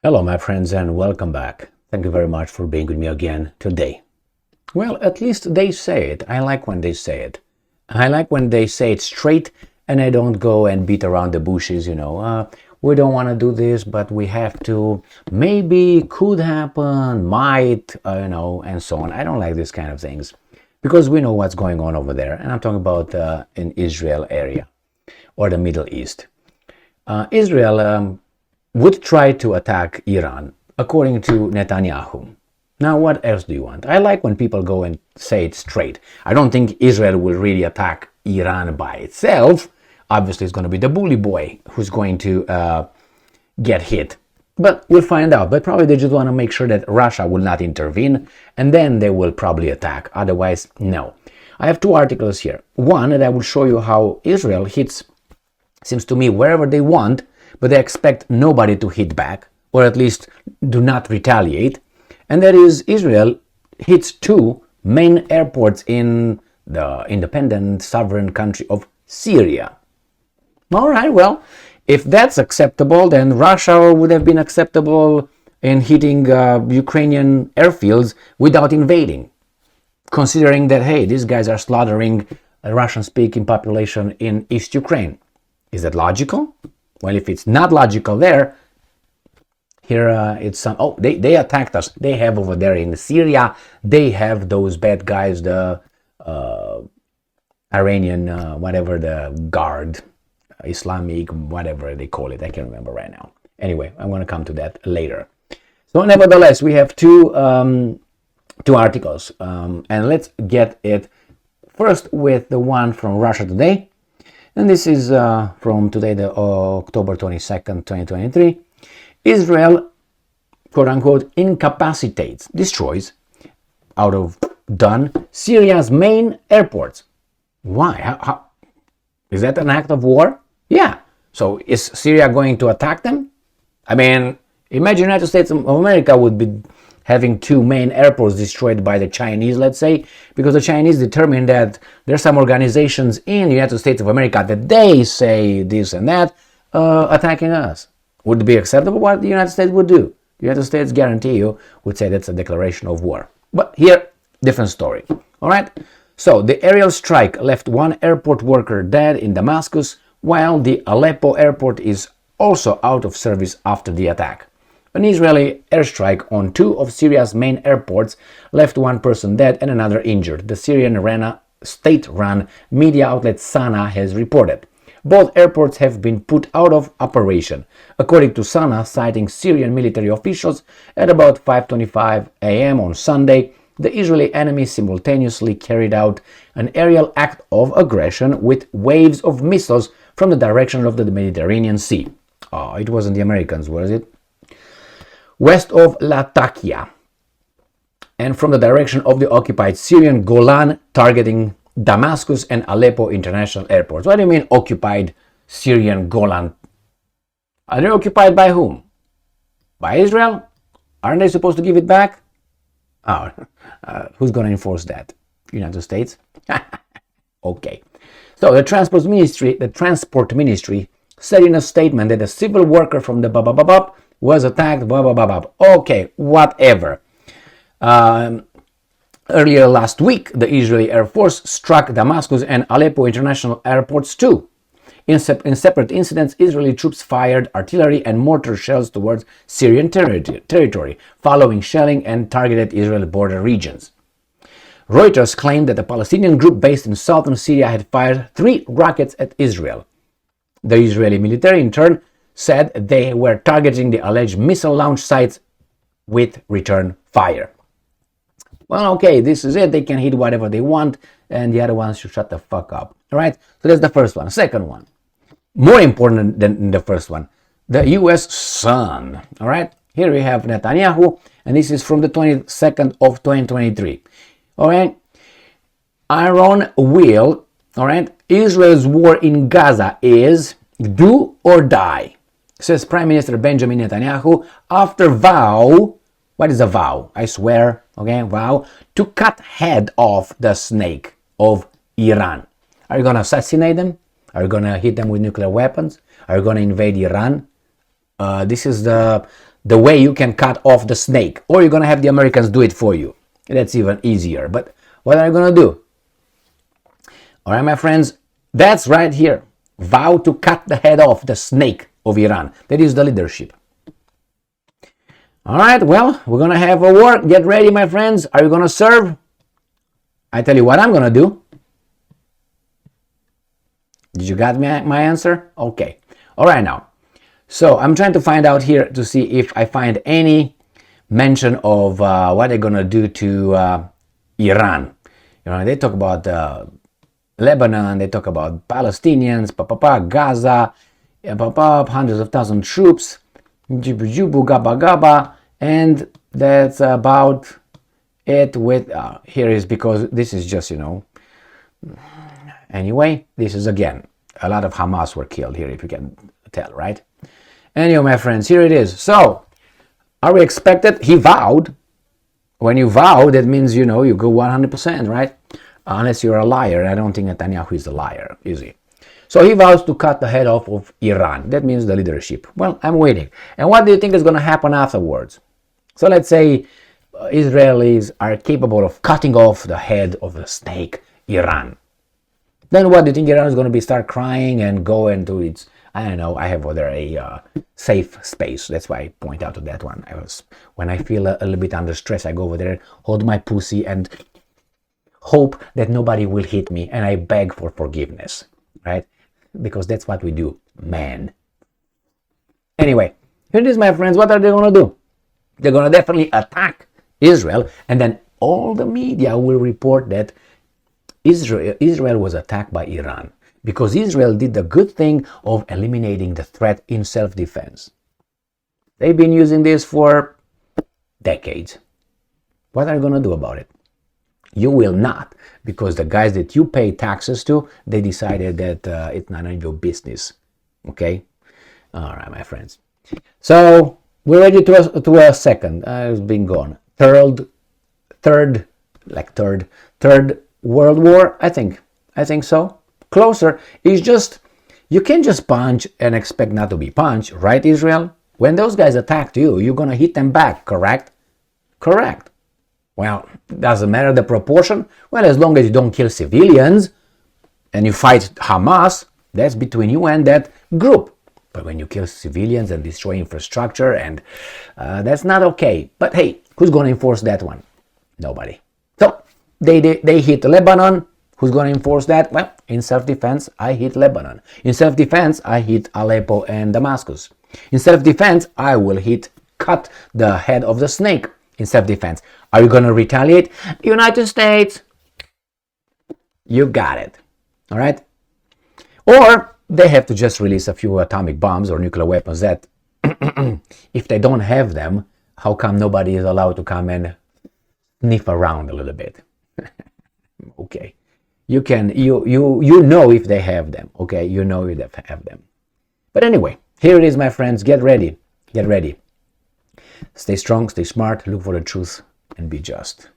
Hello, my friends, and welcome back. Thank you very much for being with me again today. Well, at least they say it. I like when they say it. I like when they say it straight and I don't go and beat around the bushes, we don't want to do this, but we have to. Maybe, could happen, might, and so on. I don't like this kind of things because we know what's going on over there. And I'm talking about in Israel area or the Middle East. Israel would try to attack Iran, according to Netanyahu. Now, what else do you want? I like when people go and say it straight. I don't think Israel will really attack Iran by itself. Obviously, it's going to be the bully boy who's going to get hit. But we'll find out. But probably they just want to make sure that Russia will not intervene, and then they will probably attack. Otherwise, no. I have two articles here. One that I will show you how Israel hits, seems to me, wherever they want, but they expect nobody to hit back, or at least do not retaliate. And that is, Israel hits two main airports in the independent sovereign country of Syria. All right, well, if that's acceptable, then Russia would have been acceptable in hitting Ukrainian airfields without invading, considering that, hey, these guys are slaughtering a Russian-speaking population in East Ukraine. Is that logical? Well, if it's not logical there, here it's some. Oh, they attacked us. They have over there in Syria. They have those bad guys, the Iranian, whatever the guard, Islamic, whatever they call it. I can't remember right now. Anyway, I'm going to come to that later. So, nevertheless, we have two articles, and let's get it first with the one from Russia Today. And this is from today, the October 22nd, 2023. Israel, quote-unquote, incapacitates, destroys, out of done, Syria's main airports. Why? How? Is that an act of war? Yeah. So is Syria going to attack them? I mean, imagine the United States of America would be having two main airports destroyed by the Chinese, let's say, because the Chinese determined that there's some organizations in the United States of America that they say this and that, attacking us. Would it be acceptable what the United States would do? The United States, guarantee you, would say that's a declaration of war. But here, different story. All right? So, the aerial strike left one airport worker dead in Damascus, while the Aleppo airport is also out of service after the attack. An Israeli airstrike on two of Syria's main airports left one person dead and another injured, the Syrian state-run media outlet Sana has reported. Both airports have been put out of operation, according to Sana, citing Syrian military officials. At about 5:25 a.m. on Sunday, the Israeli enemy simultaneously carried out an aerial act of aggression with waves of missiles from the direction of the Mediterranean Sea. Oh, it wasn't the Americans, was it? West of Latakia, and from the direction of the occupied Syrian Golan, targeting Damascus and Aleppo international airports. What do you mean occupied Syrian Golan? Are they occupied by whom? By Israel? Aren't they supposed to give it back? Oh, who's going to enforce that? United States? Okay. So the transport ministry said in a statement that a civil worker from the was attacked, Okay, whatever. Earlier last week, the Israeli Air Force struck Damascus and Aleppo international airports too. In separate incidents, Israeli troops fired artillery and mortar shells towards Syrian territory, following shelling and targeted Israeli border regions. Reuters claimed that a Palestinian group based in southern Syria had fired 3 rockets at Israel. The Israeli military, in turn, said they were targeting the alleged missile launch sites with return fire. Well, okay, this is it. They can hit whatever they want, and the other ones should shut the fuck up. All right? So that's the first one. Second one, more important than the first one, the U.S. Sun. All right? Here we have Netanyahu, and this is from the 22nd of 2023. All right? Iran will, all right, Israel's war in Gaza is do or die, says Prime Minister Benjamin Netanyahu after vow. What is a vow? I swear, okay, vow to cut head off the snake of Iran. Are you going to assassinate them? Are you going to hit them with nuclear weapons? Are you going to invade Iran? This is the the way you can cut off the snake, or you're going to have the Americans do it for you. That's even easier. But what are you going to do? All right, my friends, that's right here. Vow to cut the head off the snake of Iran. That is the leadership. All right, well, we're going to have a war. Get ready, my friends. Are you going to serve? I tell you what I'm going to do. Did you got my answer? Okay. All right, now. So I'm trying to find out here to see if I find any mention of what they're going to do to Iran. You know, they talk about Lebanon, they talk about Palestinians, Gaza, hundreds of thousands of troops, Jubu, Gaba Gaba, and that's about it with, here is because this is just, you know, anyway, this is again, a lot of Hamas were killed here, if you can tell, right? Anyway, my friends, here it is. So, are we expected? He vowed. When you vow, that means, you know, you go 100%, right? Unless you're a liar. I don't think Netanyahu is a liar, is he? So he vows to cut the head off of Iran. That means the leadership. Well, I'm waiting. And what do you think is going to happen afterwards? So let's say Israelis are capable of cutting off the head of the snake, Iran. Then what do you think Iran is going to start crying and go into its, I don't know, I have over a safe space. That's why I point out to that one. When I feel a little bit under stress, I go over there, hold my pussy and hope that nobody will hit me, and I beg for forgiveness, right? Because that's what we do, man. Anyway, here it is, my friends. What are they going to do? They're going to definitely attack Israel, and then all the media will report that Israel was attacked by Iran because Israel did the good thing of eliminating the threat in self-defense. They've been using this for decades. What are you going to do about it? You will not, because the guys that you pay taxes to, they decided that it's none of your business. Okay? All right, my friends. So we're ready to a second. It's been gone. Third World War. I think so. Closer. It's just, you can't just punch and expect not to be punched, right, Israel? When those guys attacked you, you're gonna hit them back, correct? Correct. Well, doesn't matter the proportion. Well, as long as you don't kill civilians and you fight Hamas, that's between you and that group. But when you kill civilians and destroy infrastructure, and that's not okay. But hey, who's going to enforce that one? Nobody. So they hit Lebanon. Who's going to enforce that? Well, in self-defense, I hit Lebanon. In self-defense, I hit Aleppo and Damascus. In self-defense, I will cut the head of the snake. In self-defense. Are you going to retaliate? United States. You got it. All right? Or they have to just release a few atomic bombs or nuclear weapons that if they don't have them, how come nobody is allowed to come and sniff around a little bit? Okay. You know if they have them. Okay? You know if they have them. But anyway, here it is, my friends. Get ready. Get ready. Stay strong, stay smart, look for the truth, and be just.